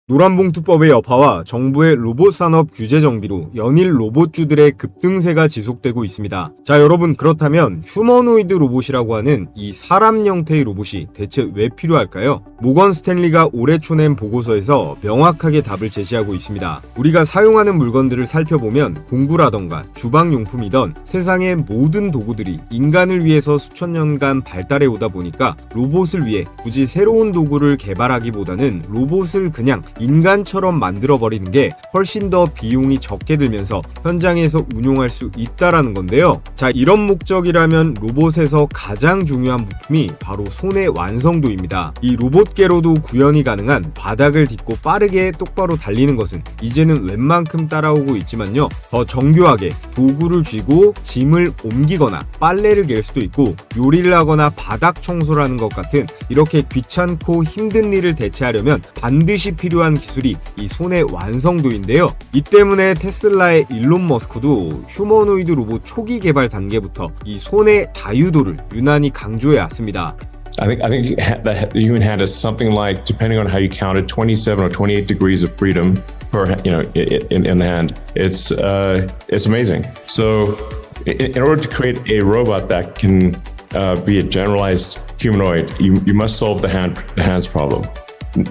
노란봉투법의 여파와 정부의 로봇 산업 규제 정비로 연일 로봇주들의 급등세가 지속되고 있습니다. 자, 여러분, 그렇다면 휴머노이드 로봇이라고 하는 이 사람 형태의 로봇이 대체 왜 필요할까요? 모건 스탠리가 올해 초낸 보고서에서 명확하게 답을 제시하고 있습니다. 우리가 사용하는 물건들을 살펴보면 공구라던가 주방용품이던 세상의 모든 도구들이 인간을 위해서 수천 년간 발달해 오다 보니까 로봇을 위해 굳이 새로운 도구를 개발하기보다는 로봇을 그냥 인간처럼 만들어버리는 게 훨씬 더 비용이 적게 들면서 현장에서 운용할 수 있다라는 건데요. 자, 이런 목적이라면 로봇에서 가장 중요한 부품이 바로 손의 완성도입니다. 이 로봇계로도 구현이 가능한 바닥을 딛고 빠르게 똑바로 달리는 것은 이제는 웬만큼 따라오고 있지만요. 더 정교하게 도구를 쥐고 짐을 옮기거나 빨래를 갤 수도 있고 요리를 하거나 바닥 청소를 하는 것 같은 이렇게 귀찮고 힘든 일을 대체하려면 반드시 필요한 기술이 이 손의 완성도인데요. 이 때문에 테슬라의 일론 머스크도 휴머노이드 로봇 초기 개발 단계부터 이 손의 자유도를 유난히 강조해 왔습니다. I think that the human hand is something like, depending on how you count it, 27 or 28 degrees of freedom per, in the hand. It's amazing. So, in order to create a robot that can be a generalized humanoid, you must solve the hands problem.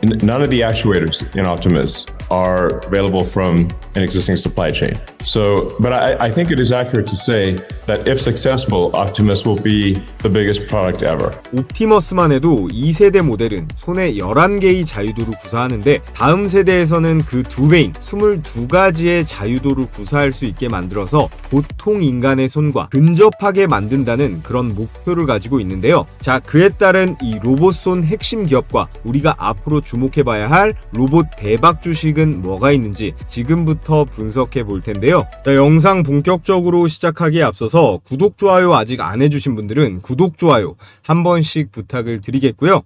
None of the actuators in Optimus are available from an existing supply chain. So, but I think it is accurate to say that if successful, Optimus will be the biggest product ever. 옵티머스만 해도 2세대 모델은 손에 11개의 자유도를 구사하는데 다음 세대에서는 그 2배인 22가지의 자유도를 구사할 수 있게 만들어서 보통 인간의 손과 근접하게 만든다는 그런 목표를 가지고 있는데요. 자, 그에 따른 이 로봇손 핵심 기업과 우리가 앞으로 주목해봐야 할 로봇 대박 주식은 뭐가 있는지 지금부터 분석해 볼 텐데요. 자, 영상 본격적으로 시작하기에 앞서서 구독, 좋아요 아직 안 해주신 분들은 구독, 좋아요 한 번씩 부탁을 드리겠고요.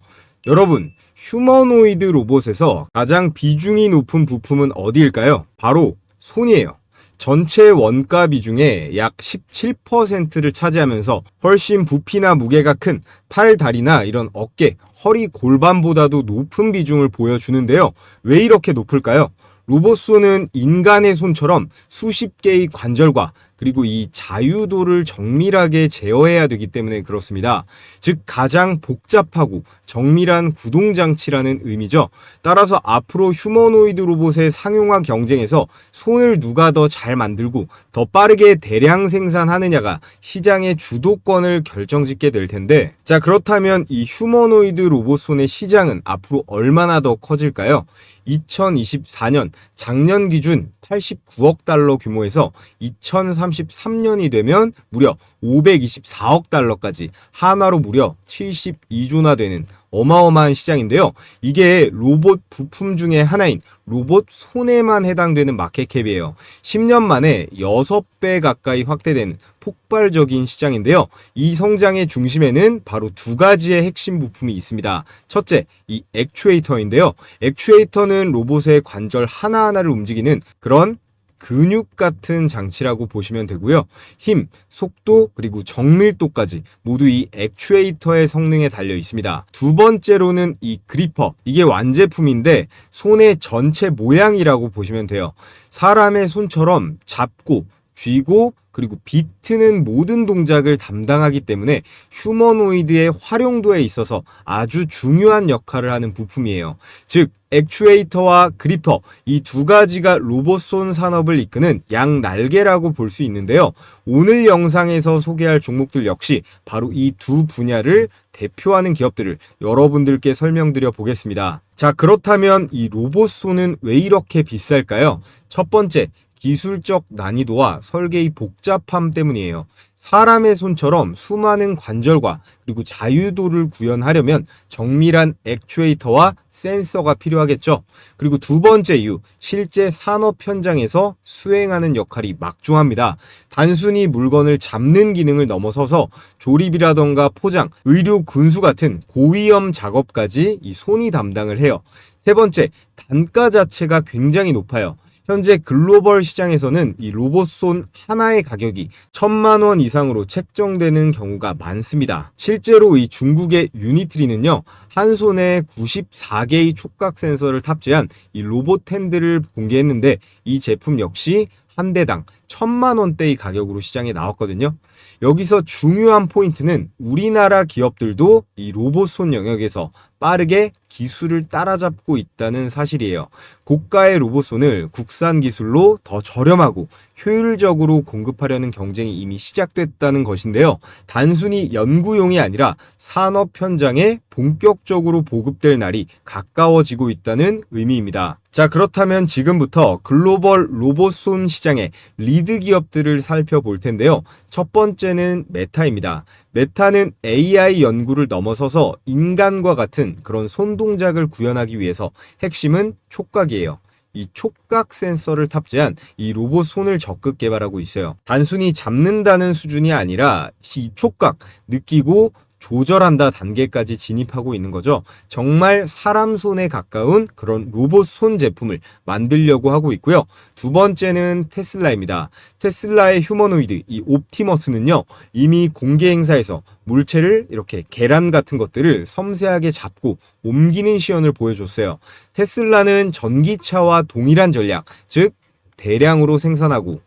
여러분, 휴머노이드 로봇에서 가장 비중이 높은 부품은 어디일까요? 바로 손이에요. 전체 원가 비중의 약 17%를 차지하면서 훨씬 부피나 무게가 큰 팔, 다리나 이런 어깨, 허리, 골반보다도 높은 비중을 보여주는데요. 왜 이렇게 높을까요? 로봇손은 인간의 손처럼 수십 개의 관절과 그리고 이 자유도를 정밀하게 제어해야 되기 때문에 그렇습니다. 즉 가장 복잡하고 정밀한 구동장치라는 의미죠. 따라서 앞으로 휴머노이드 로봇의 상용화 경쟁에서 손을 누가 더 잘 만들고 더 빠르게 대량 생산하느냐가 시장의 주도권을 결정짓게 될 텐데, 자, 그렇다면 이 휴머노이드 로봇손의 시장은 앞으로 얼마나 더 커질까요? 2024년 작년 기준 89억 달러 규모에서 2033년이 되면 무려 524억 달러까지 한화로 무려 72조나 되는 어마어마한 시장인데요. 이게 로봇 부품 중에 하나인 로봇 손에만 해당되는 마켓캡이에요. 10년 만에 6배 가까이 확대된 폭발적인 시장인데요. 이 성장의 중심에는 바로 두 가지의 핵심 부품이 있습니다. 첫째, 이 액추에이터인데요. 액추에이터는 로봇의 관절 하나하나를 움직이는 그런 근육 같은 장치라고 보시면 되고요. 힘, 속도, 그리고 정밀도까지 모두 이 액추에이터의 성능에 달려 있습니다. 두 번째로는 이 그리퍼, 이게 완제품인데 손의 전체 모양이라고 보시면 돼요. 사람의 손처럼 잡고 쥐고 그리고 비트는 모든 동작을 담당하기 때문에 휴머노이드의 활용도에 있어서 아주 중요한 역할을 하는 부품이에요. 즉 액추에이터와 그리퍼, 이 두 가지가 로봇손 산업을 이끄는 양날개라고 볼 수 있는데요. 오늘 영상에서 소개할 종목들 역시 바로 이 두 분야를 대표하는 기업들을 여러분들께 설명드려 보겠습니다. 자, 그렇다면 이 로봇손은 왜 이렇게 비쌀까요? 첫 번째, 기술적 난이도와 설계의 복잡함 때문이에요. 사람의 손처럼 수많은 관절과 그리고 자유도를 구현하려면 정밀한 액추에이터와 센서가 필요하겠죠. 그리고 두 번째 이유, 실제 산업 현장에서 수행하는 역할이 막중합니다. 단순히 물건을 잡는 기능을 넘어서서 조립이라던가 포장, 의료 군수 같은 고위험 작업까지 이 손이 담당을 해요. 세 번째, 단가 자체가 굉장히 높아요. 현재 글로벌 시장에서는 이 로봇손 하나의 가격이 1,000만 원 이상으로 책정되는 경우가 많습니다. 실제로 이 중국의 유니트리는요, 한 손에 94개의 촉각 센서를 탑재한 이 로봇 핸들을 공개했는데, 이 제품 역시 한 대당 1,000만 원대의 가격으로 시장에 나왔거든요. 여기서 중요한 포인트는 우리나라 기업들도 이 로봇손 영역에서 빠르게 기술을 따라잡고 있다는 사실이에요. 고가의 로봇손을 국산 기술로 더 저렴하고 효율적으로 공급하려는 경쟁이 이미 시작됐다는 것인데요. 단순히 연구용이 아니라 산업 현장에 본격적으로 보급될 날이 가까워지고 있다는 의미입니다. 자, 그렇다면 지금부터 글로벌 로봇손 시장의 리드 기업들을 살펴볼 텐데요. 첫 번째는 메타입니다. 메타는 AI 연구를 넘어서서 인간과 같은 그런 손동작을 구현하기 위해서 핵심은 촉각이에요. 이 촉각 센서를 탑재한 이 로봇 손을 적극 개발하고 있어요. 단순히 잡는다는 수준이 아니라 이 촉각, 느끼고 조절한다 단계까지 진입하고 있는 거죠. 정말 사람 손에 가까운 그런 로봇 손 제품을 만들려고 하고 있고요. 두 번째는 테슬라입니다. 테슬라의 휴머노이드, 이 옵티머스는요, 이미 공개 행사에서 물체를 이렇게 계란 같은 것들을 섬세하게 잡고 옮기는 시연을 보여줬어요. 테슬라는 전기차와 동일한 전략, 즉 대량으로 생산하고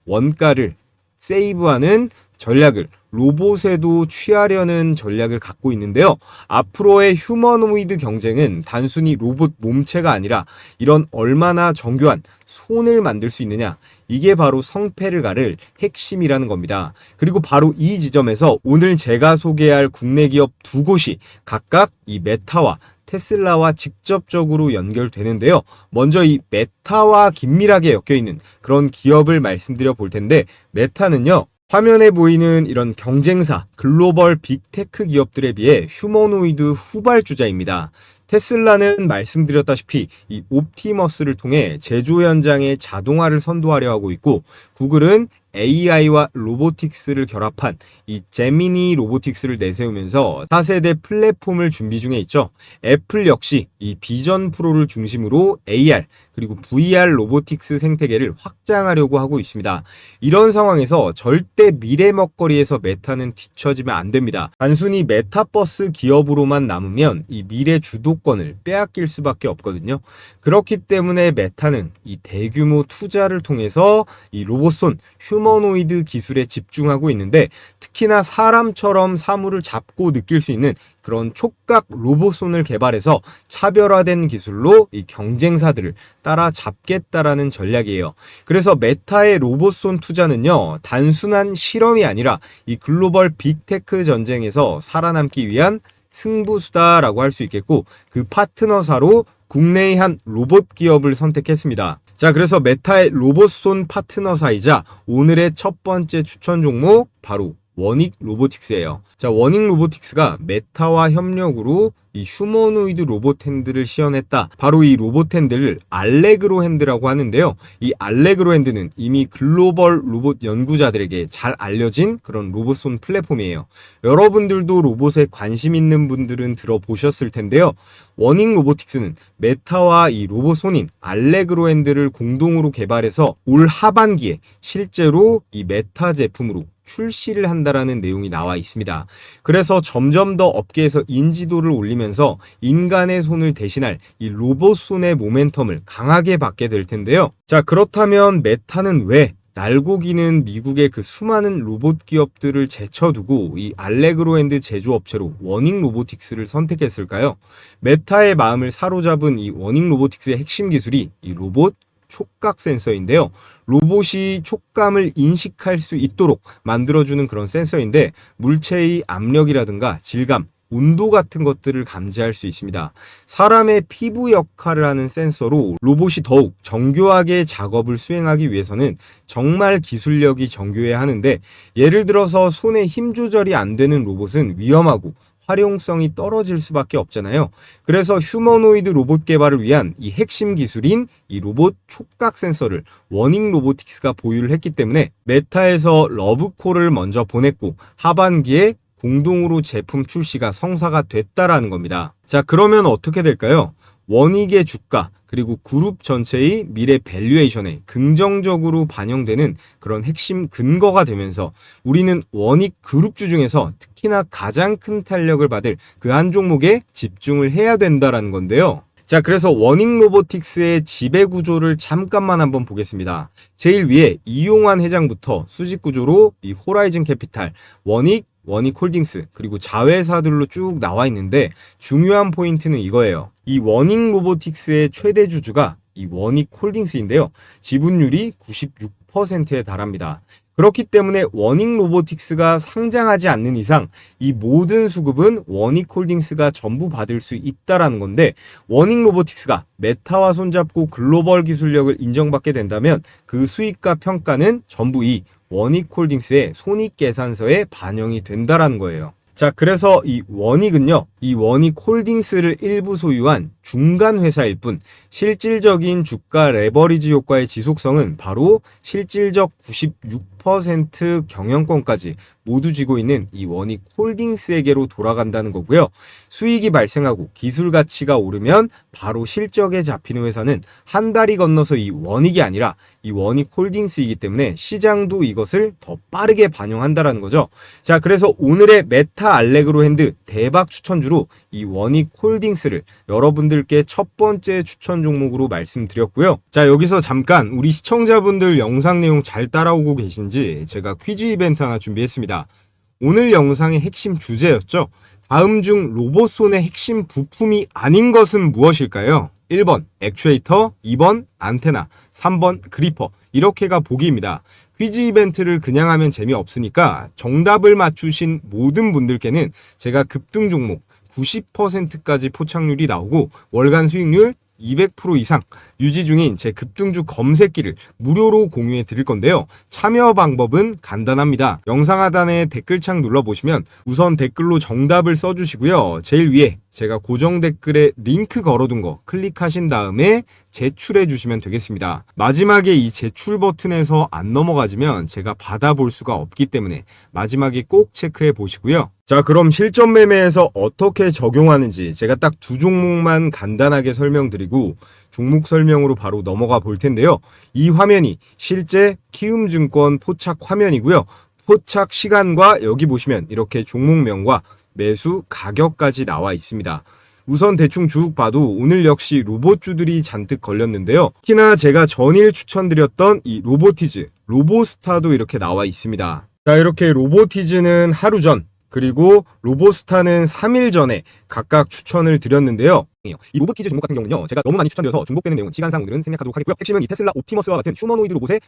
원가를 세이브하는 전략을 로봇에도 취하려는 전략을 갖고 있는데요. 앞으로의 휴머노이드 경쟁은 단순히 로봇 몸체가 아니라 이런 얼마나 정교한 손을 만들 수 있느냐, 이게 바로 성패를 가를 핵심이라는 겁니다. 그리고 바로 이 지점에서 오늘 제가 소개할 국내 기업 두 곳이 각각 이 메타와 테슬라와 직접적으로 연결되는데요. 먼저 이 메타와 긴밀하게 엮여있는 그런 기업을 말씀드려 볼 텐데, 메타는요, 화면에 보이는 이런 경쟁사, 글로벌 빅테크 기업들에 비해 휴머노이드 후발주자입니다. 테슬라는 말씀드렸다시피 이 옵티머스를 통해 제조 현장에 자동화를 선도하려 하고 있고, 구글은 AI와 로보틱스를 결합한 이 제미니 로보틱스를 내세우면서 4세대 플랫폼을 준비 중에 있죠. 애플 역시 이 비전 프로를 중심으로 AR 그리고 VR 로보틱스 생태계를 확장하려고 하고 있습니다. 이런 상황에서 절대 미래 먹거리에서 메타는 뒤처지면 안 됩니다. 단순히 메타버스 기업으로만 남으면 이 미래 주도권을 빼앗길 수밖에 없거든요. 그렇기 때문에 메타는 이 대규모 투자를 통해서 이 로봇손, 휴머노이드 기술에 집중하고 있는데, 특히나 사람처럼 사물을 잡고 느낄 수 있는 그런 촉각 로봇손을 개발해서 차별화된 기술로 이 경쟁사들을 따라잡겠다라는 전략이에요. 그래서 메타의 로봇손 투자는요, 단순한 실험이 아니라 이 글로벌 빅테크 전쟁에서 살아남기 위한 승부수다라고 할 수 있겠고, 그 파트너사로 국내의 한 로봇 기업을 선택했습니다. 자, 그래서 메타의 로봇손 파트너사이자 오늘의 첫 번째 추천 종목 바로 워닉 로보틱스예요. 자, 워닉 로보틱스가 메타와 협력으로 이 휴머노이드 로봇 핸들을 시연했다. 바로 이 로봇 핸들을 알레그로 핸드라고 하는데요. 이 알레그로 핸드는 이미 글로벌 로봇 연구자들에게 잘 알려진 그런 로봇손 플랫폼이에요. 여러분들도 로봇에 관심 있는 분들은 들어보셨을 텐데요. 워닉 로보틱스는 메타와 이 로봇손인 알레그로 핸드를 공동으로 개발해서 올 하반기에 실제로 이 메타 제품으로 출시를 한다라는 내용이 나와 있습니다. 그래서 점점 더 업계에서 인지도를 올리면서 인간의 손을 대신할 이 로봇 손의 모멘텀을 강하게 받게 될 텐데요. 자, 그렇다면 메타는 왜 날고 기는 미국의 그 수많은 로봇 기업들을 제쳐두고 이 알레그로 핸드 제조업체로 워닉 로보틱스를 선택했을까요? 메타의 마음을 사로잡은 이 워닉 로보틱스의 핵심 기술이 이 로봇 촉각 센서인데요. 로봇이 촉감을 인식할 수 있도록 만들어주는 그런 센서인데, 물체의 압력이라든가 질감, 온도 같은 것들을 감지할 수 있습니다. 사람의 피부 역할을 하는 센서로 로봇이 더욱 정교하게 작업을 수행하기 위해서는 정말 기술력이 정교해야 하는데, 예를 들어서 손에 힘 조절이 안 되는 로봇은 위험하고 활용성이 떨어질 수밖에 없잖아요. 그래서 휴머노이드 로봇 개발을 위한 이 핵심 기술인 이 로봇 촉각 센서를 워닉 로보틱스가 보유를 했기 때문에 메타에서 러브콜을 먼저 보냈고, 하반기에 공동으로 제품 출시가 성사가 됐다라는 겁니다. 자, 그러면 어떻게 될까요? 원익의 주가 그리고 그룹 전체의 미래 밸류에이션에 긍정적으로 반영되는 그런 핵심 근거가 되면서 우리는 원익 그룹주 중에서 특히나 가장 큰 탄력을 받을 그 한 종목에 집중을 해야 된다라는 건데요. 자, 그래서 원익 로보틱스의 지배 구조를 잠깐만 한번 보겠습니다. 제일 위에 이용환 회장부터 수직 구조로 이 호라이즌 캐피탈, 원익 홀딩스, 그리고 자회사들로 쭉 나와 있는데 중요한 포인트는 이거예요. 이 원익 로보틱스의 최대 주주가 이 원익 홀딩스인데요. 지분율이 96%에 달합니다. 그렇기 때문에 원익 로보틱스가 상장하지 않는 이상 이 모든 수급은 원익 홀딩스가 전부 받을 수 있다라는 건데, 원익 로보틱스가 메타와 손잡고 글로벌 기술력을 인정받게 된다면 그 수익과 평가는 전부 이 원익 홀딩스의 손익계산서에 반영이 된다라는 거예요. 자, 그래서 이 원익은요, 이 원익 홀딩스를 일부 소유한 중간 회사일 뿐 실질적인 주가 레버리지 효과의 지속성은 바로 실질적 96% 경영권까지 모두 쥐고 있는 이 원익 홀딩스에게로 돌아간다는 거고요. 수익이 발생하고 기술 가치가 오르면 바로 실적에 잡히는 회사는 한 달이 건너서 이 원익이 아니라 이 원익 홀딩스이기 때문에 시장도 이것을 더 빠르게 반영한다라는 거죠. 자, 그래서 오늘의 메타 알레그로 핸드 대박 추천주로 이 원익 홀딩스를 여러분들께 첫 번째 추천 종목으로 말씀드렸고요. 자, 여기서 잠깐 우리 시청자분들 영상 내용 잘 따라오고 계신지 제가 퀴즈 이벤트 하나 준비했습니다. 오늘 영상의 핵심 주제였죠. 다음 중 로봇손의 핵심 부품이 아닌 것은 무엇일까요? 1번 액추에이터, 2번 안테나, 3번 그리퍼. 이렇게가 보기입니다. 퀴즈 이벤트를 그냥 하면 재미없으니까 정답을 맞추신 모든 분들께는 제가 급등 종목 90%까지 포착률이 나오고 월간 수익률 200% 이상 유지 중인 제 급등주 검색기를 무료로 공유해 드릴 건데요. 참여 방법은 간단합니다. 영상 하단에 댓글창 눌러보시면 우선 댓글로 정답을 써주시고요. 제일 위에 제가 고정 댓글에 링크 걸어둔 거 클릭하신 다음에 제출해 주시면 되겠습니다. 마지막에 이 제출 버튼에서 안 넘어가지면 제가 받아볼 수가 없기 때문에 마지막에 꼭 체크해 보시고요. 자, 그럼 실전 매매에서 어떻게 적용하는지 제가 딱 두 종목만 간단하게 설명드리고 종목 설명으로 바로 넘어가 볼 텐데요. 이 화면이 실제 키움증권 포착 화면이고요. 포착 시간과 여기 보시면 이렇게 종목명과 매수 가격까지 나와 있습니다. 우선 대충 쭉 봐도 오늘 역시 로봇주들이 잔뜩 걸렸는데요. 특히나 제가 전일 추천드렸던 이 로보티즈, 로보스타도 이렇게 나와 있습니다. 자, 이렇게 로보티즈는 하루 전, 그리고 로보스타는 3일 전에 각각 추천을 드렸는데요. 이 로보티즈 종목 같은 경우는요, 제가 너무 많이 추천드려서 중복되는 내용은 시간상 오늘은 생략하도록 하겠고요. 핵심은 이 테슬라 옵티머스와 같은 휴머노이드 로봇의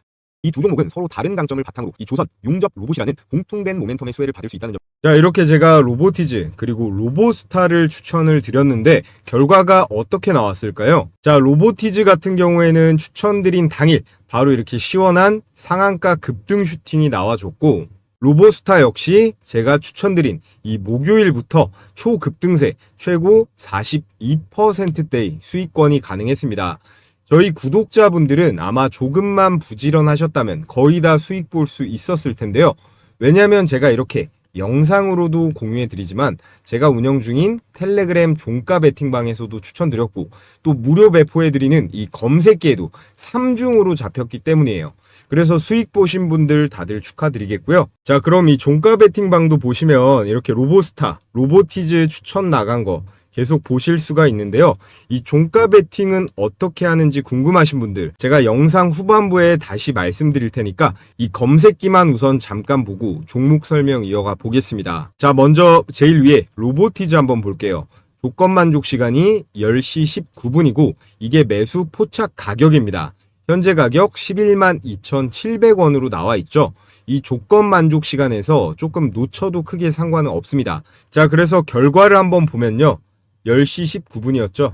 이 두 종목은 서로 다른 강점을 바탕으로 이 조선, 용접 로봇이라는 공통된 모멘텀의 수혜를 받을 수 있다는 점. 자, 이렇게 제가 로보티즈 그리고 로보스타를 추천을 드렸는데 결과가 어떻게 나왔을까요? 자, 로보티즈 같은 경우에는 추천드린 당일 바로 이렇게 시원한 상한가 급등 슈팅이 나와줬고, 로보스타 역시 제가 추천드린 이 목요일부터 초급등세 최고 42%대의 수익권이 가능했습니다. 저희 구독자분들은 아마 조금만 부지런하셨다면 거의 다 수익 볼 수 있었을 텐데요. 왜냐하면 제가 이렇게 영상으로도 공유해드리지만 제가 운영 중인 텔레그램 종가 베팅방에서도 추천드렸고 또 무료 배포해드리는 이 검색기에도 3중으로 잡혔기 때문이에요. 그래서 수익 보신 분들 다들 축하드리겠고요. 자, 그럼 이 종가 베팅방도 보시면 이렇게 로보스타, 로보티즈 추천 나간 거 계속 보실 수가 있는데요. 이 종가 베팅은 어떻게 하는지 궁금하신 분들 제가 영상 후반부에 다시 말씀드릴 테니까 이 검색기만 우선 잠깐 보고 종목 설명 이어가 보겠습니다. 자, 먼저 제일 위에 로보티즈 한번 볼게요. 조건 만족 시간이 10시 19분이고 이게 매수 포착 가격입니다. 현재 가격 11만 2,700원으로 나와 있죠. 이 조건 만족 시간에서 조금 놓쳐도 크게 상관은 없습니다. 자, 그래서 결과를 한번 보면요. 10시 19분이었죠.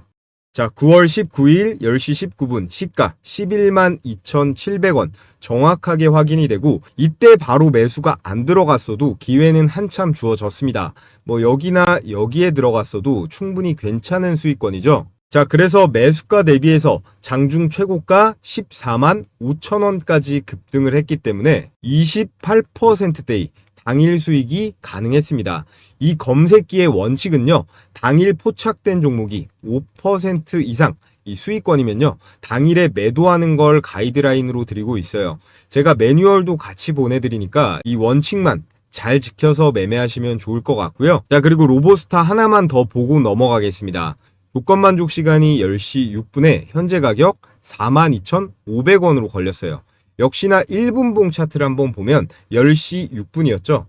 자, 9월 19일 10시 19분 시가 11만 2,700원 정확하게 확인이 되고 이때 바로 매수가 안 들어갔어도 기회는 한참 주어졌습니다. 뭐 여기나 여기에 들어갔어도 충분히 괜찮은 수익권이죠. 자, 그래서 매수가 대비해서 장중 최고가 14만 5천원까지 급등을 했기 때문에 28%대의 당일 수익이 가능했습니다. 이 검색기의 원칙은요, 당일 포착된 종목이 5% 이상 이 수익권이면요, 당일에 매도하는 걸 가이드라인으로 드리고 있어요. 제가 매뉴얼도 같이 보내드리니까 이 원칙만 잘 지켜서 매매하시면 좋을 것 같고요. 자, 그리고 로보스타 하나만 더 보고 넘어가겠습니다. 조건 만족 시간이 10시 6분에 현재 가격 42,500원으로 걸렸어요. 역시나 1분봉 차트를 한번 보면 10시 6분이었죠.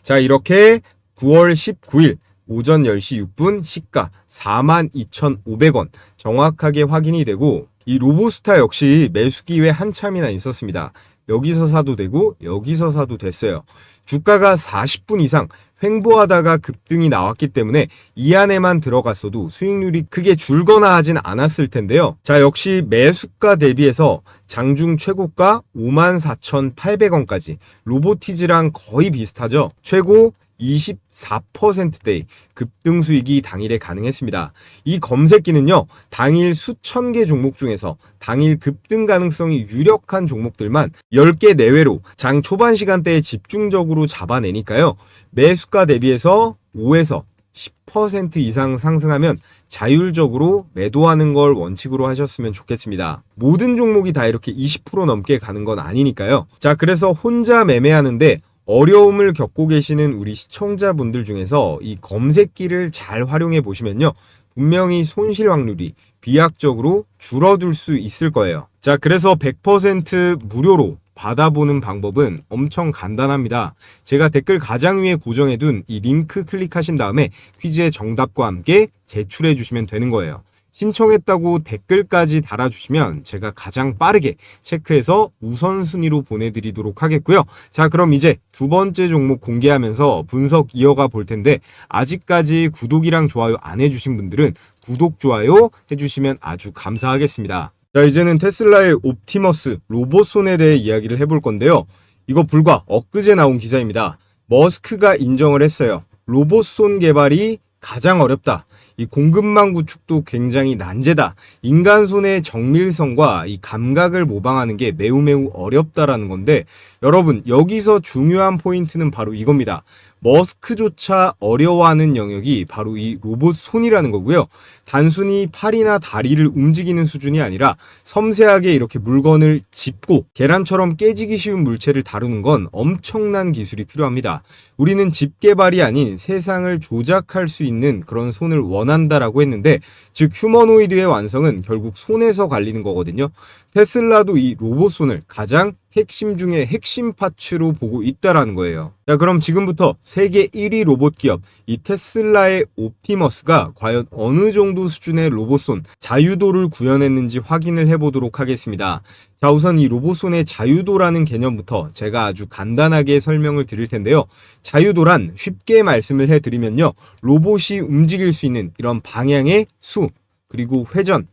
자, 이렇게 9월 19일 오전 10시 6분 시가 42,500원 정확하게 확인이 되고, 이 로보스타 역시 매수 기회 한참이나 있었습니다. 여기서 사도 되고 여기서 사도 됐어요. 주가가 40분 이상 횡보하다가 급등이 나왔기 때문에 이 안에만 들어갔어도 수익률이 크게 줄거나 하진 않았을 텐데요. 자, 역시 매수가 대비해서 장중 최고가 54,800원까지 로보티즈랑 거의 비슷하죠. 최고 24%대의 급등 수익이 당일에 가능했습니다. 이 검색기는요, 당일 수천 개 종목 중에서 당일 급등 가능성이 유력한 종목들만 10개 내외로 장 초반 시간대에 집중적으로 잡아내니까요, 매수가 대비해서 5에서 10% 이상 상승하면 자율적으로 매도하는 걸 원칙으로 하셨으면 좋겠습니다. 모든 종목이 다 이렇게 20% 넘게 가는 건 아니니까요. 자, 그래서 혼자 매매하는데 어려움을 겪고 계시는 우리 시청자분들 중에서 이 검색기를 잘 활용해 보시면요, 분명히 손실 확률이 비약적으로 줄어들 수 있을 거예요. 자, 그래서 100% 무료로 받아보는 방법은 엄청 간단합니다. 제가 댓글 가장 위에 고정해둔 이 링크 클릭하신 다음에 퀴즈의 정답과 함께 제출해 주시면 되는 거예요. 신청했다고 댓글까지 달아주시면 제가 가장 빠르게 체크해서 우선순위로 보내드리도록 하겠고요. 자, 그럼 이제 두 번째 종목 공개하면서 분석 이어가 볼 텐데, 아직까지 구독이랑 좋아요 안 해주신 분들은 구독, 좋아요 해주시면 아주 감사하겠습니다. 자, 이제는 테슬라의 옵티머스 로봇손에 대해 이야기를 해볼 건데요. 이거 불과 엊그제 나온 기사입니다. 머스크가 인정을 했어요. 로봇손 개발이 가장 어렵다. 이 공급망 구축도 굉장히 난제다. 인간 손의 정밀성과 이 감각을 모방하는 게 매우 어렵다라는 건데, 여러분, 여기서 중요한 포인트는 바로 이겁니다. 머스크조차 어려워하는 영역이 바로 이 로봇 손이라는 거고요. 단순히 팔이나 다리를 움직이는 수준이 아니라 섬세하게 이렇게 물건을 짚고 계란처럼 깨지기 쉬운 물체를 다루는 건 엄청난 기술이 필요합니다. 우리는 집 개발이 아닌 세상을 조작할 수 있는 그런 손을 원한다라고 했는데, 즉 휴머노이드의 완성은 결국 손에서 갈리는 거거든요. 테슬라도 이 로봇 손을 가장 핵심 중에 핵심 파츠로 보고 있다라는 거예요. 자, 그럼 지금부터 세계 1위 로봇 기업 이 테슬라의 옵티머스가 과연 어느 정도 수준의 로봇손 자유도를 구현했는지 확인을 해보도록 하겠습니다. 자, 우선 이 로봇손의 자유도라는 개념부터 제가 아주 간단하게 설명을 드릴 텐데요. 자유도란 쉽게 말씀을 해드리면요, 로봇이 움직일 수 있는 이런 방향의 수, 그리고 회전,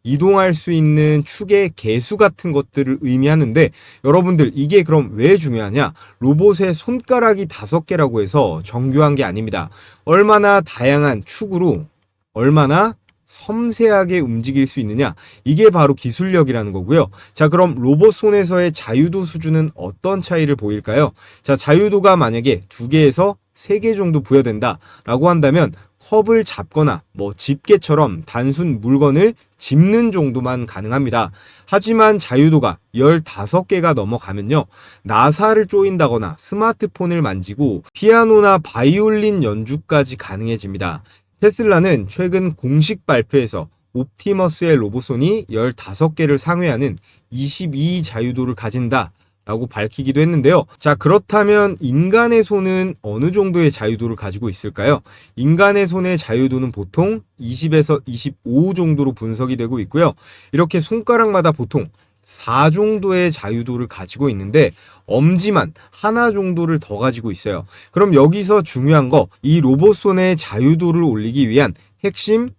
이동할 수 있는 축의 개수 같은 것들을 의미하는데, 여러분들 이게 그럼 왜 중요하냐? 로봇의 손가락이 5개라고 해서 정교한 게 아닙니다. 얼마나 다양한 축으로 얼마나 섬세하게 움직일 수 있느냐, 이게 바로 기술력이라는 거고요. 자, 그럼 로봇 손에서의 자유도 수준은 어떤 차이를 보일까요? 자, 자유도가 만약에 2개에서 3개 정도 부여된다 라고 한다면 컵을 잡거나 뭐 집게처럼 단순 물건을 짚는 정도만 가능합니다. 하지만 자유도가 15개가 넘어가면요, 나사를 조인다거나 스마트폰을 만지고 피아노나 바이올린 연주까지 가능해집니다. 테슬라는 최근 공식 발표에서 옵티머스의 로봇손이 15개를 상회하는 22 자유도를 가진다 라고 밝히기도 했는데요. 자, 그렇다면 인간의 손은 어느 정도의 자유도를 가지고 있을까요? 인간의 손의 자유도는 보통 20에서 25 정도로 분석이 되고 있고요. 이렇게 손가락마다 보통 4 정도의 자유도를 가지고 있는데, 엄지만 하나 정도를 더 가지고 있어요. 그럼 여기서 중요한 거, 이 로봇손의 자유도를 올리기 위한 핵심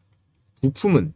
부품은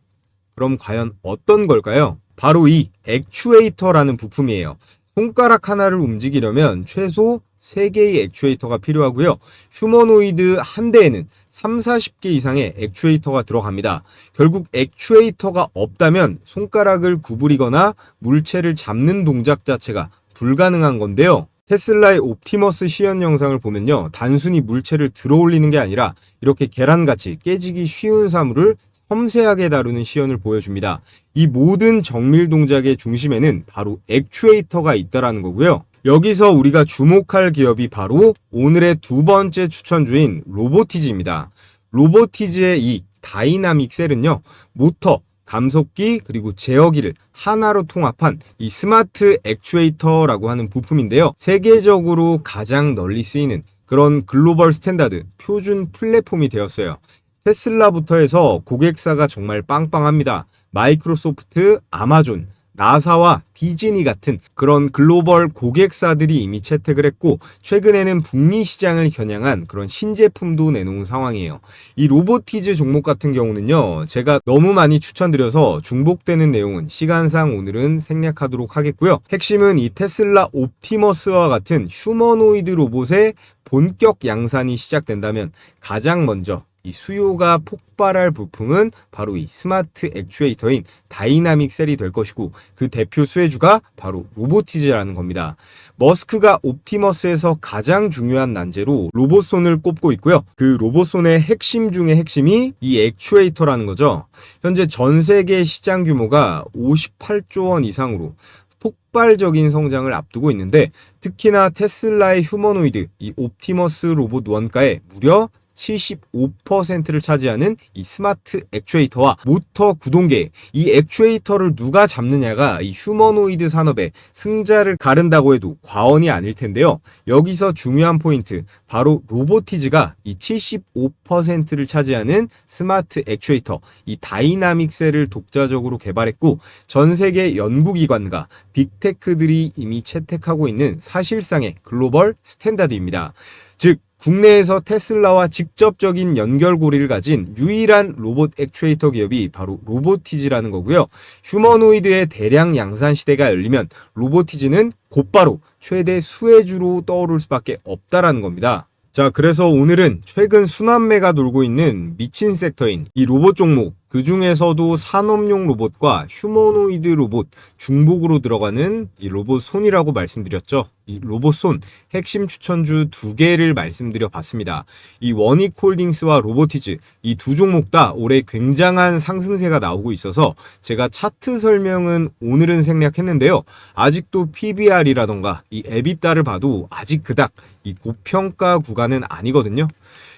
그럼 과연 어떤 걸까요? 바로 이 액추에이터라는 부품이에요. 손가락 하나를 움직이려면 최소 3개의 액추에이터가 필요하고요. 휴머노이드 한 대에는 30-40개 이상의 액추에이터가 들어갑니다. 결국 액추에이터가 없다면 손가락을 구부리거나 물체를 잡는 동작 자체가 불가능한 건데요. 테슬라의 옵티머스 시연 영상을 보면요, 단순히 물체를 들어 올리는 게 아니라 이렇게 계란같이 깨지기 쉬운 사물을 섬세하게 다루는 시연을 보여줍니다. 이 모든 정밀 동작의 중심에는 바로 액추에이터가 있다라는 거고요. 여기서 우리가 주목할 기업이 바로 오늘의 두 번째 추천주인 로보티즈입니다. 로보티즈의 이 다이나믹 셀은요, 모터, 감속기 그리고 제어기를 하나로 통합한 이 스마트 액추에이터라고 하는 부품인데요. 세계적으로 가장 널리 쓰이는 그런 글로벌 스탠다드, 표준 플랫폼이 되었어요. 테슬라부터 해서 고객사가 정말 빵빵합니다. 마이크로소프트, 아마존, 나사와 디즈니 같은 그런 글로벌 고객사들이 이미 채택을 했고, 최근에는 북미 시장을 겨냥한 그런 신제품도 내놓은 상황이에요. 이 로보티즈 종목 같은 경우는요, 제가 너무 많이 추천드려서 중복되는 내용은 시간상 오늘은 생략하도록 하겠고요. 핵심은 이 테슬라 옵티머스와 같은 휴머노이드 로봇의 본격 양산이 시작된다면 가장 먼저 이 수요가 폭발할 부품은 바로 이 스마트 액추에이터인 다이나믹 셀이 될 것이고, 그 대표 수혜주가 바로 로보티즈라는 겁니다. 머스크가 옵티머스에서 가장 중요한 난제로 로봇손을 꼽고 있고요. 그 로봇손의 핵심 중의 핵심이 이 액추에이터라는 거죠. 현재 전 세계 시장 규모가 58조 원 이상으로 폭발적인 성장을 앞두고 있는데, 특히나 테슬라의 휴머노이드 이 옵티머스 로봇 원가에 무려 75%를 차지하는 이 스마트 액추에이터와 모터 구동계, 이 액추에이터를 누가 잡느냐가 이 휴머노이드 산업의 승자를 가른다고 해도 과언이 아닐 텐데요. 여기서 중요한 포인트, 바로 로보티즈가 이 75%를 차지하는 스마트 액추에이터, 이 다이나믹 셀을 독자적으로 개발했고, 전 세계 연구기관과 빅테크들이 이미 채택하고 있는 사실상의 글로벌 스탠다드입니다. 즉, 국내에서 테슬라와 직접적인 연결고리를 가진 유일한 로봇 액추에이터 기업이 바로 로보티즈라는 거고요. 휴머노이드의 대량 양산 시대가 열리면 로보티즈는 곧바로 최대 수혜주로 떠오를 수밖에 없다라는 겁니다. 자, 그래서 오늘은 최근 순환매가 돌고 있는 미친 섹터인 이 로봇 종목, 그 중에서도 산업용 로봇과 휴머노이드 로봇 중복으로 들어가는 이 로봇 손이라고 말씀드렸죠. 이 로봇 손 핵심 추천주 두 개를 말씀드려 봤습니다. 이 원익홀딩스와 로보티즈, 이 두 종목 다 올해 굉장한 상승세가 나오고 있어서 제가 차트 설명은 오늘은 생략했는데요. 아직도 PBR이라던가 이 에비타를 봐도 아직 그닥 이 고평가 구간은 아니거든요.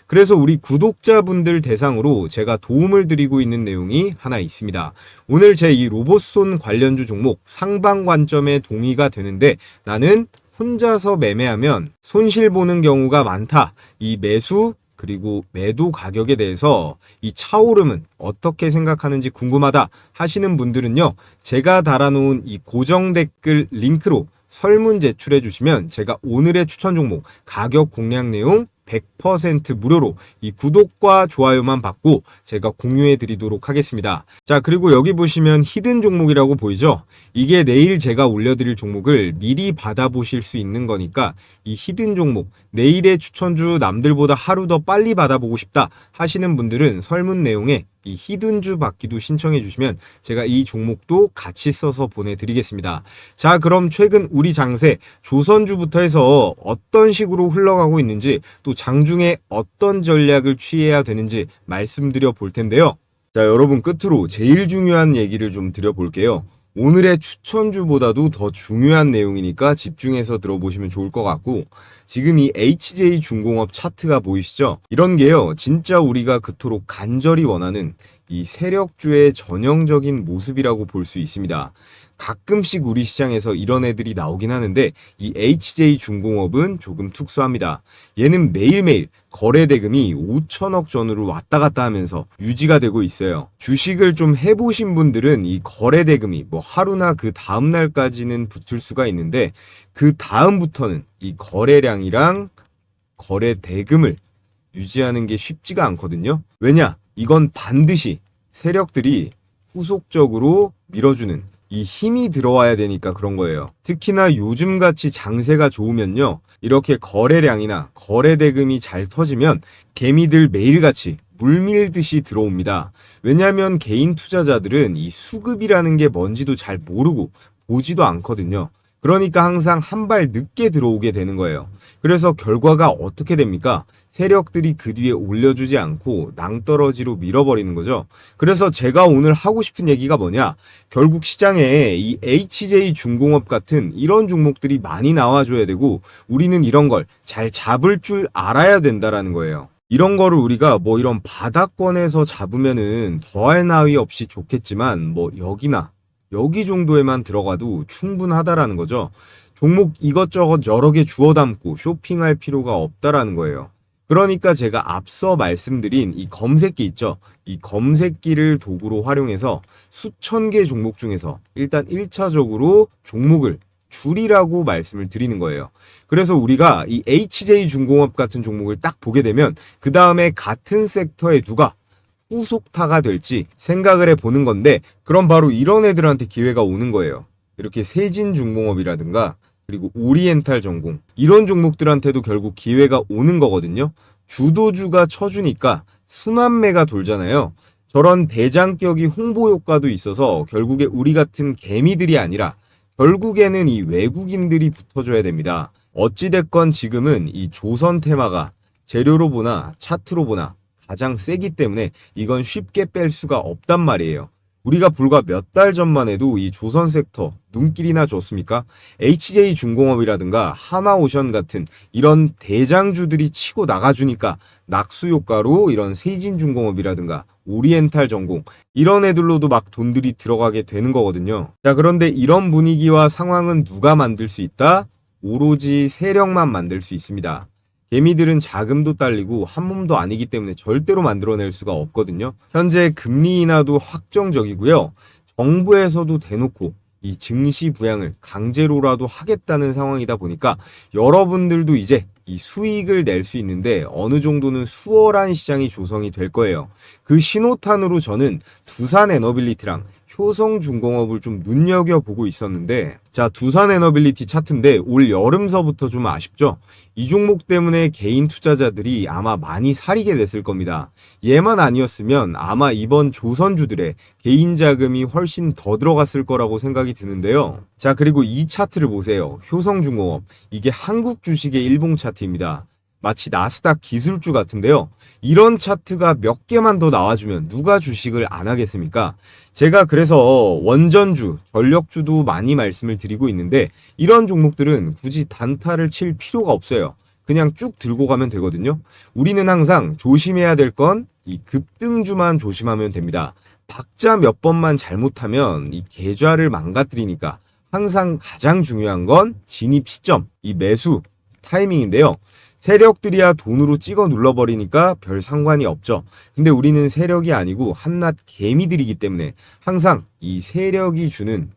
그래서 우리 구독자분들 대상으로 제가 도움을 드리고 있는 내용이 하나 있습니다. 오늘 제 이 로봇손 관련주 종목 상방 관점에 동의가 되는데 나는 혼자서 매매하면 손실 보는 경우가 많다. 이 매수 그리고 매도 가격에 대해서 이 차오름은 어떻게 생각하는지 궁금하다 하시는 분들은요, 제가 달아놓은 이 고정 댓글 링크로 설문 제출해 주시면 제가 오늘의 추천 종목 가격 공략 내용 100% 무료로 이 구독과 좋아요만 받고 제가 공유해 드리도록 하겠습니다. 자, 그리고 여기 보시면 히든 종목이라고 보이죠? 이게 내일 제가 올려드릴 종목을 미리 받아보실 수 있는 거니까 이 히든 종목, 내일의 추천주 남들보다 하루 더 빨리 받아보고 싶다 하시는 분들은 설문 내용에 이 히든주 받기도 신청해 주시면 제가 이 종목도 같이 써서 보내드리겠습니다. 자, 그럼 최근 우리 장세 조선주부터 해서 어떤 식으로 흘러가고 있는지, 또 장중에 어떤 전략을 취해야 되는지 말씀드려 볼 텐데요. 자, 여러분, 끝으로 제일 중요한 얘기를 좀 드려볼게요. 오늘의 추천주보다도 더 중요한 내용이니까 집중해서 들어보시면 좋을 것 같고, 지금 이 HJ중공업 차트가 보이시죠? 이런 게요, 진짜 우리가 그토록 간절히 원하는 이 세력주의 전형적인 모습이라고 볼 수 있습니다. 가끔씩 우리 시장에서 이런 애들이 나오긴 하는데 이 HJ중공업은 조금 특수합니다. 얘는 매일매일 거래 대금이 5천억 전후로 왔다 갔다 하면서 유지가 되고 있어요. 주식을 좀 해보신 분들은 이 거래 대금이 뭐 하루나 그 다음 날까지는 붙을 수가 있는데, 그 다음부터는 이 거래량이랑 거래 대금을 유지하는 게 쉽지가 않거든요. 왜냐? 이건 반드시 세력들이 후속적으로 밀어주는 이 힘이 들어와야 되니까 그런 거예요. 특히나 요즘같이 장세가 좋으면요, 이렇게 거래량이나 거래 대금이 잘 터지면 개미들 매일같이 물밀듯이 들어옵니다. 왜냐하면 개인 투자자들은 이 수급이라는 게 뭔지도 잘 모르고 보지도 않거든요. 그러니까 항상 한 발 늦게 들어오게 되는 거예요. 그래서 결과가 어떻게 됩니까? 세력들이 그 뒤에 올려주지 않고 낭떠러지로 밀어버리는 거죠. 그래서 제가 오늘 하고 싶은 얘기가 뭐냐? 결국 시장에 이 HJ 중공업 같은 이런 종목들이 많이 나와줘야 되고 우리는 이런 걸 잘 잡을 줄 알아야 된다라는 거예요. 이런 거를 우리가 뭐 이런 바닥권에서 잡으면은 더할 나위 없이 좋겠지만 뭐 여기나 여기 정도에만 들어가도 충분하다라는 거죠. 종목 이것저것 여러 개 주워 담고 쇼핑할 필요가 없다라는 거예요. 그러니까 제가 앞서 말씀드린 이 검색기 있죠. 이 검색기를 도구로 활용해서 수천 개 종목 중에서 일단 1차적으로 종목을 줄이라고 말씀을 드리는 거예요. 그래서 우리가 이 HJ 중공업 같은 종목을 딱 보게 되면 그 다음에 같은 섹터에 누가 후속타가 될지 생각을 해보는 건데 그럼 바로 이런 애들한테 기회가 오는 거예요. 이렇게 세진중공업이라든가 그리고 오리엔탈 전공 이런 종목들한테도 결국 기회가 오는 거거든요. 주도주가 쳐주니까 순환매가 돌잖아요. 저런 대장격이 홍보 효과도 있어서 결국에 우리 같은 개미들이 아니라 결국에는 이 외국인들이 붙어줘야 됩니다. 어찌됐건 지금은 이 조선 테마가 재료로 보나 차트로 보나 가장 세기 때문에 이건 쉽게 뺄 수가 없단 말이에요. 우리가 불과 몇 달 전만 해도 이 조선 섹터 눈길이나 줬습니까? HJ 중공업이라든가 하나오션 같은 이런 대장주들이 치고 나가주니까 낙수 효과로 이런 세진중공업이라든가 오리엔탈 전공 이런 애들로도 막 돈들이 들어가게 되는 거거든요. 자, 그런데 이런 분위기와 상황은 누가 만들 수 있다? 오로지 세력만 만들 수 있습니다. 개미들은 자금도 딸리고 한 몸도 아니기 때문에 절대로 만들어낼 수가 없거든요. 현재 금리 인하도 확정적이고요. 정부에서도 대놓고 이 증시 부양을 강제로라도 하겠다는 상황이다 보니까 여러분들도 이제 이 수익을 낼 수 있는데 어느 정도는 수월한 시장이 조성이 될 거예요. 그 신호탄으로 저는 두산에너빌리티랑 효성중공업을 좀 눈여겨보고 있었는데 자, 두산에너빌리티 차트인데 올 여름서부터 좀 아쉽죠? 이 종목 때문에 개인 투자자들이 아마 많이 사리게 됐을 겁니다. 얘만 아니었으면 아마 이번 조선주들의 개인 자금이 훨씬 더 들어갔을 거라고 생각이 드는데요. 자, 그리고 이 차트를 보세요. 효성중공업. 이게 한국 주식의 일봉 차트입니다. 마치 나스닥 기술주 같은데요. 이런 차트가 몇 개만 더 나와주면 누가 주식을 안 하겠습니까? 제가 그래서 원전주, 전력주도 많이 말씀을 드리고 있는데 이런 종목들은 굳이 단타를 칠 필요가 없어요. 그냥 쭉 들고 가면 되거든요. 우리는 항상 조심해야 될 건 이 급등주만 조심하면 됩니다. 박자 몇 번만 잘못하면 이 계좌를 망가뜨리니까 항상 가장 중요한 건 진입 시점, 이 매수 타이밍인데요. 세력들이야 돈으로 찍어 눌러버리니까 별 상관이 없죠. 근데 우리는 세력이 아니고 한낱 개미들이기 때문에 항상 이 세력이 주는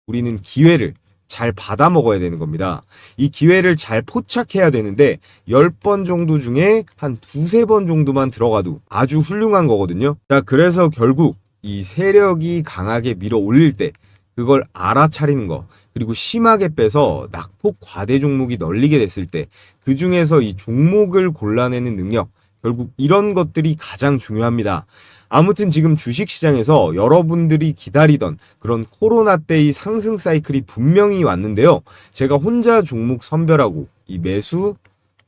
우리는 기회를 잘 받아 먹어야 되는 겁니다. 이 기회를 잘 포착해야 되는데 10번 정도 중에 한 두세 번 정도만 들어가도 아주 훌륭한 거거든요. 자, 그래서 결국 이 세력이 강하게 밀어 올릴 때 그걸 알아차리는 거 그리고 심하게 빼서 낙폭 과대 종목이 널리게 됐을 때 그 중에서 이 종목을 골라내는 능력 결국 이런 것들이 가장 중요합니다. 아무튼 지금 주식시장에서 여러분들이 기다리던 그런 코로나 때의 상승 사이클이 분명히 왔는데요. 제가 혼자 종목 선별하고 이 매수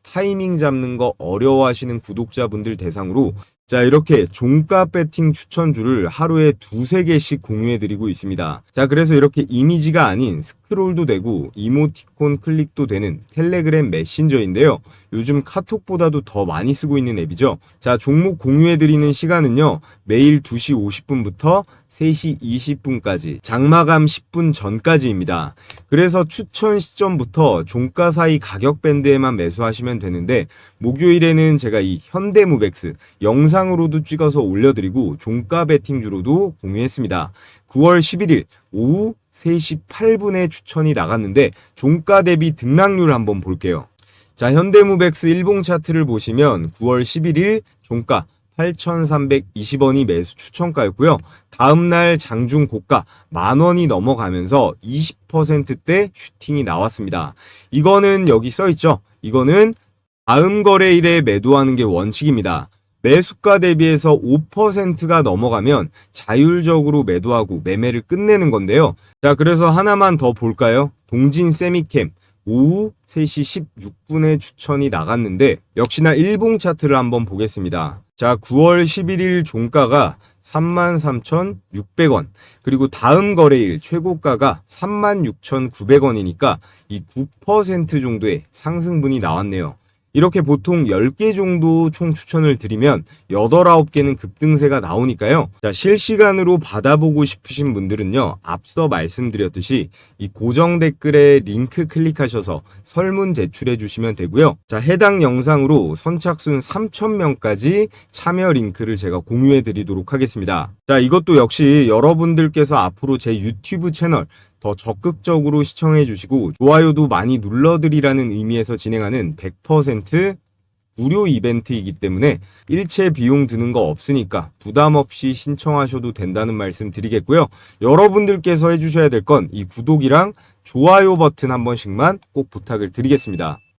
타이밍 잡는 거 어려워하시는 구독자분들 대상으로 자, 이렇게 종가 배팅 추천주를 하루에 두세 개씩 공유해드리고 있습니다. 자, 그래서 이렇게 이미지가 아닌 스크롤도 되고 이모티콘 클릭도 되는 텔레그램 메신저인데요. 요즘 카톡보다도 더 많이 쓰고 있는 앱이죠. 자, 종목 공유해드리는 시간은요. 매일 2시 50분부터 3시 20분까지 장마감 10분 전까지입니다. 그래서 추천 시점부터 종가 사이 가격 밴드에만 매수하시면 되는데 목요일에는 제가 이 현대무백스 영상으로도 찍어서 올려드리고 종가 베팅주로도 공유했습니다. 9월 11일 오후 3시 8분에 추천이 나갔는데 종가 대비 등락률 한번 볼게요. 자, 현대무백스 일봉 차트를 보시면 9월 11일 종가 8,320원이 매수 추천가였고요. 다음날 장중 고가 만원이 넘어가면서 20%대 슈팅이 나왔습니다. 이거는 여기 써있죠. 이거는 다음 거래일에 매도하는 게 원칙입니다. 매수가 대비해서 5%가 넘어가면 자율적으로 매도하고 매매를 끝내는 건데요. 자, 그래서 하나만 더 볼까요? 동진 세미캠 오후 3시 16분에 추천이 나갔는데 역시나 일봉 차트를 한번 보겠습니다. 자, 9월 11일 종가가 33,600원, 그리고 다음 거래일 최고가가 36,900원이니까 이 9% 정도의 상승분이 나왔네요. 이렇게 보통 10개 정도 총 추천을 드리면 8, 9개는 급등세가 나오니까요. 자, 실시간으로 받아보고 싶으신 분들은요, 앞서 말씀드렸듯이 이 고정 댓글에 링크 클릭하셔서 설문 제출해 주시면 되고요. 자, 해당 영상으로 선착순 3,000명까지 참여 링크를 제가 공유해 드리도록 하겠습니다. 자, 이것도 역시 여러분들께서 앞으로 제 유튜브 채널 더 적극적으로 시청해 주시고 좋아요도 많이 눌러드리라는 의미에서 진행하는 100% 무료 이벤트이기 때문에 일체 비용 드는 거 없으니까 부담 없이 신청하셔도 된다는 말씀 드리겠고요. 여러분들께서 해주셔야 될 건 이 구독이랑 좋아요 버튼 한 번씩만 꼭 부탁을 드리겠습니다.